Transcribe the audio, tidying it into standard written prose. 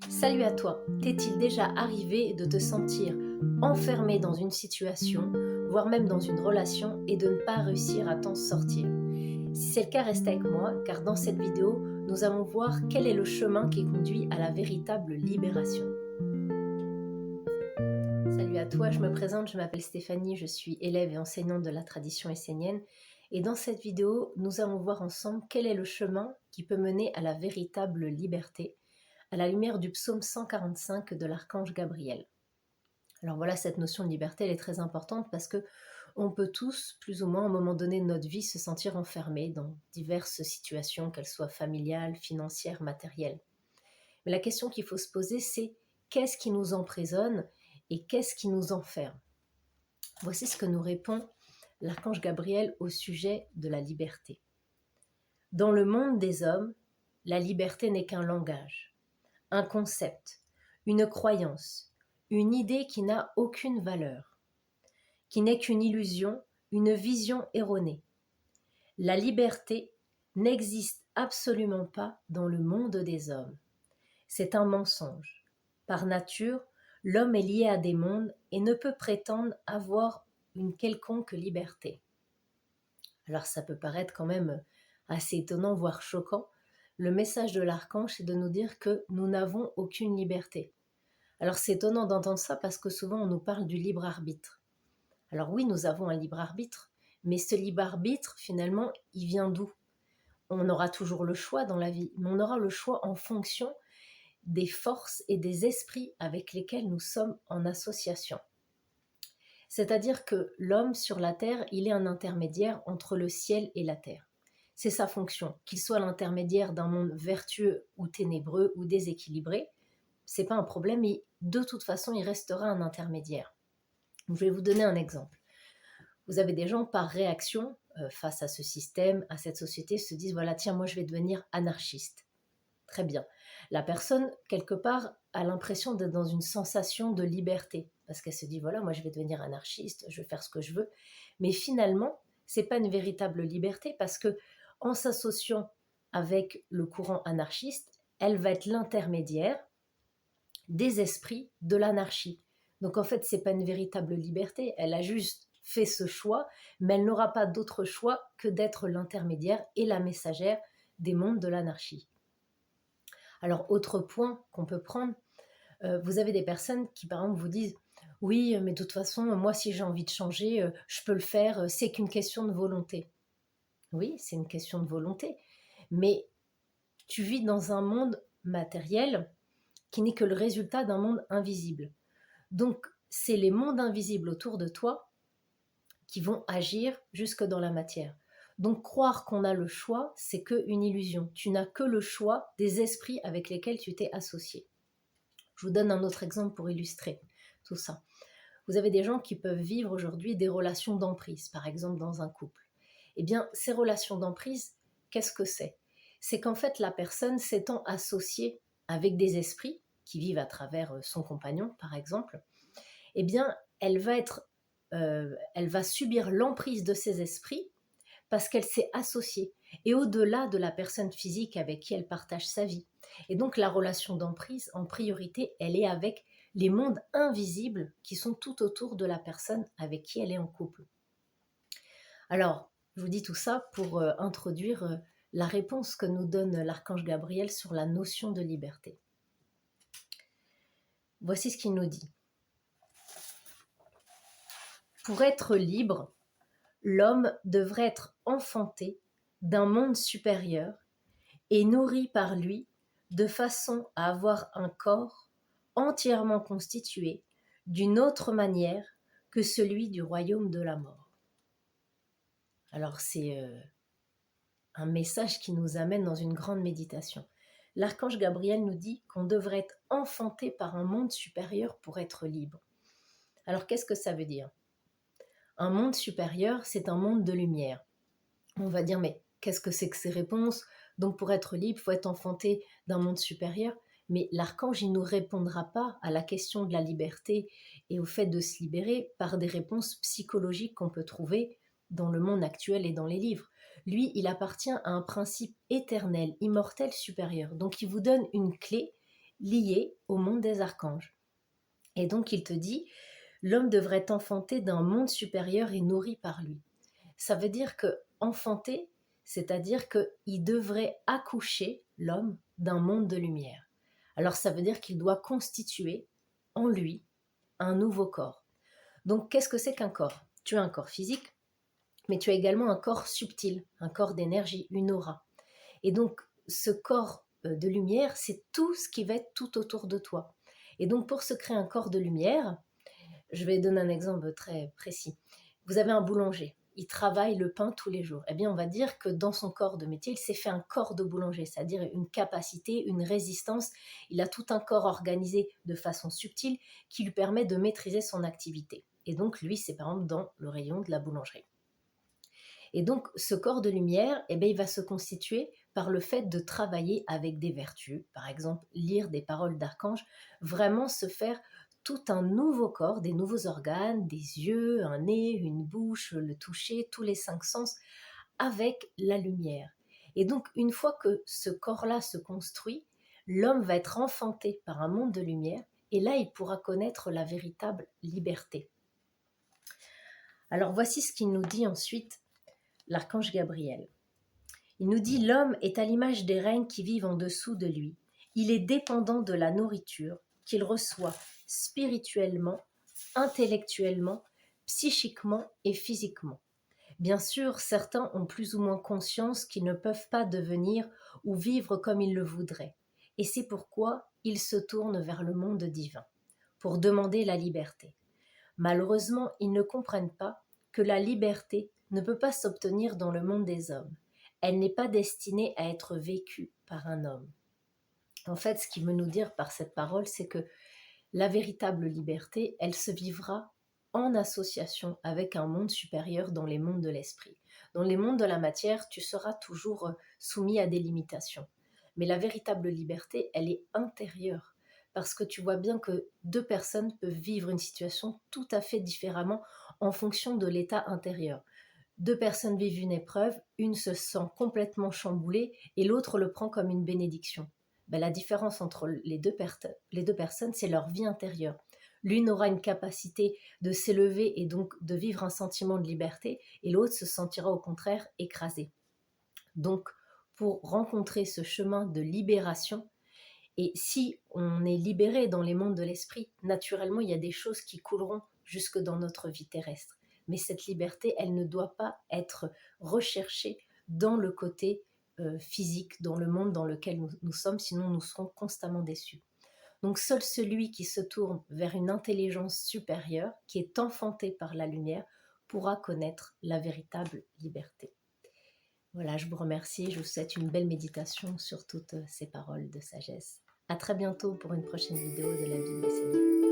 Salut à toi, t'est-il déjà arrivé de te sentir enfermé dans une situation, voire même dans une relation et de ne pas réussir à t'en sortir? Si c'est le cas, reste avec moi car dans cette vidéo, nous allons voir quel est le chemin qui conduit à la véritable libération. Salut à toi, je me présente, je m'appelle Stéphanie, je suis élève et enseignante de la tradition essénienne et dans cette vidéo, nous allons voir ensemble quel est le chemin qui peut mener à la véritable liberté à la lumière du psaume 145 de l'archange Gabriel. Alors voilà, cette notion de liberté, elle est très importante parce que on peut tous, plus ou moins, à un moment donné de notre vie, se sentir enfermés dans diverses situations, qu'elles soient familiales, financières, matérielles. Mais la question qu'il faut se poser, c'est qu'est-ce qui nous emprisonne et qu'est-ce qui nous enferme? Voici ce que nous répond l'archange Gabriel au sujet de la liberté. Dans le monde des hommes, la liberté n'est qu'un langage, un concept, une croyance, une idée qui n'a aucune valeur, qui n'est qu'une illusion, une vision erronée. La liberté n'existe absolument pas dans le monde des hommes. C'est un mensonge. Par nature, l'homme est lié à des mondes et ne peut prétendre avoir une quelconque liberté. Alors ça peut paraître quand même assez étonnant, voire choquant. Le message de l'archange, c'est de nous dire que nous n'avons aucune liberté. Alors c'est étonnant d'entendre ça parce que souvent on nous parle du libre arbitre. Alors oui, nous avons un libre arbitre, mais ce libre arbitre, finalement, il vient d'où? On aura toujours le choix dans la vie, mais on aura le choix en fonction des forces et des esprits avec lesquels nous sommes en association. C'est-à-dire que l'homme sur la terre, il est un intermédiaire entre le ciel et la terre. C'est sa fonction, qu'il soit l'intermédiaire d'un monde vertueux ou ténébreux ou déséquilibré, c'est pas un problème, mais de toute façon, il restera un intermédiaire. Je vais vous donner un exemple. Vous avez des gens par réaction face à ce système, à cette société, se disent voilà, tiens, moi je vais devenir anarchiste. Très bien. La personne, quelque part, a l'impression d'être dans une sensation de liberté, parce qu'elle se dit voilà, moi je vais devenir anarchiste, je vais faire ce que je veux. Mais finalement, c'est pas une véritable liberté, parce que en s'associant avec le courant anarchiste, elle va être l'intermédiaire des esprits de l'anarchie. Donc en fait, c'est pas une véritable liberté, elle a juste fait ce choix, mais elle n'aura pas d'autre choix que d'être l'intermédiaire et la messagère des mondes de l'anarchie. Alors autre point qu'on peut prendre, vous avez des personnes qui par exemple vous disent oui, mais de toute façon, moi si j'ai envie de changer, je peux le faire, c'est qu'une question de volonté. Oui, c'est une question de volonté, mais tu vis dans un monde matériel qui n'est que le résultat d'un monde invisible. Donc, c'est les mondes invisibles autour de toi qui vont agir jusque dans la matière. Donc, croire qu'on a le choix, c'est qu'une illusion. Tu n'as que le choix des esprits avec lesquels tu t'es associé. Je vous donne un autre exemple pour illustrer tout ça. Vous avez des gens qui peuvent vivre aujourd'hui des relations d'emprise, par exemple dans un couple. Eh bien, ces relations d'emprise, qu'est-ce que c'est? C'est qu'en fait, la personne s'étant associée avec des esprits qui vivent à travers son compagnon, par exemple, eh bien, elle va subir l'emprise de ces esprits parce qu'elle s'est associée et au-delà de la personne physique avec qui elle partage sa vie. Et donc la relation d'emprise, en priorité, elle est avec les mondes invisibles qui sont tout autour de la personne avec qui elle est en couple. Alors, je vous dis tout ça pour introduire la réponse que nous donne l'archange Gabriel sur la notion de liberté. Voici ce qu'il nous dit. Pour être libre, l'homme devrait être enfanté d'un monde supérieur et nourri par lui de façon à avoir un corps entièrement constitué d'une autre manière que celui du royaume de la mort. Alors c'est un message qui nous amène dans une grande méditation. L'archange Gabriel nous dit qu'on devrait être enfanté par un monde supérieur pour être libre. Alors qu'est-ce que ça veut dire? Un monde supérieur, c'est un monde de lumière. On va dire, mais qu'est-ce que c'est que ces réponses? Donc pour être libre, il faut être enfanté d'un monde supérieur. Mais l'archange, il ne nous répondra pas à la question de la liberté et au fait de se libérer par des réponses psychologiques qu'on peut trouver dans le monde actuel et dans les livres. Lui, il appartient à un principe éternel, immortel, supérieur. Donc il vous donne une clé lié au monde des archanges. Et donc il te dit, l'homme devrait être enfanté d'un monde supérieur et nourri par lui. Ça veut dire que enfanter, c'est-à-dire qu'il devrait accoucher, l'homme, d'un monde de lumière. Alors ça veut dire qu'il doit constituer en lui un nouveau corps. Donc qu'est-ce que c'est qu'un corps? Tu as un corps physique, mais tu as également un corps subtil, un corps d'énergie, une aura. Et donc ce corps de lumière, c'est tout ce qui va être tout autour de toi. Et donc pour se créer un corps de lumière, je vais donner un exemple très précis. Vous avez un boulanger, il travaille le pain tous les jours. Eh bien, on va dire que dans son corps de métier, il s'est fait un corps de boulanger, c'est-à-dire une capacité, une résistance. Il a tout un corps organisé de façon subtile qui lui permet de maîtriser son activité. Et donc, lui, c'est par exemple dans le rayon de la boulangerie. Et donc, ce corps de lumière, eh bien, il va se constituer par le fait de travailler avec des vertus, par exemple lire des paroles d'archange, vraiment se faire tout un nouveau corps, des nouveaux organes, des yeux, un nez, une bouche, le toucher, tous les 5 sens, avec la lumière. Et donc, une fois que ce corps-là se construit, l'homme va être enfanté par un monde de lumière, et là, il pourra connaître la véritable liberté. Alors, voici ce qu'il nous dit ensuite l'archange Gabriel. Il nous dit: l'homme est à l'image des règnes qui vivent en dessous de lui. Il est dépendant de la nourriture qu'il reçoit spirituellement, intellectuellement, psychiquement et physiquement. Bien sûr, certains ont plus ou moins conscience qu'ils ne peuvent pas devenir ou vivre comme ils le voudraient. Et c'est pourquoi ils se tournent vers le monde divin, pour demander la liberté. Malheureusement, ils ne comprennent pas que la liberté ne peut pas s'obtenir dans le monde des hommes. Elle n'est pas destinée à être vécue par un homme. En fait, ce qu'il veut nous dire par cette parole, c'est que la véritable liberté, elle se vivra en association avec un monde supérieur dans les mondes de l'esprit. Dans les mondes de la matière, tu seras toujours soumis à des limitations. Mais la véritable liberté, elle est intérieure. Parce que tu vois bien que deux personnes peuvent vivre une situation tout à fait différemment en fonction de l'état intérieur. Deux personnes vivent une épreuve, une se sent complètement chamboulée et l'autre le prend comme une bénédiction. Ben, la différence entre les deux personnes, c'est leur vie intérieure. L'une aura une capacité de s'élever et donc de vivre un sentiment de liberté, et l'autre se sentira au contraire écrasée. Donc, pour rencontrer ce chemin de libération, et si on est libéré dans les mondes de l'esprit, naturellement, il y a des choses qui couleront jusque dans notre vie terrestre. Mais cette liberté, elle ne doit pas être recherchée dans le côté physique, dans le monde dans lequel nous sommes, sinon nous serons constamment déçus. Donc seul celui qui se tourne vers une intelligence supérieure, qui est enfanté par la lumière, pourra connaître la véritable liberté. Voilà, je vous remercie, je vous souhaite une belle méditation sur toutes ces paroles de sagesse. À très bientôt pour une prochaine vidéo de la Bible enseignée.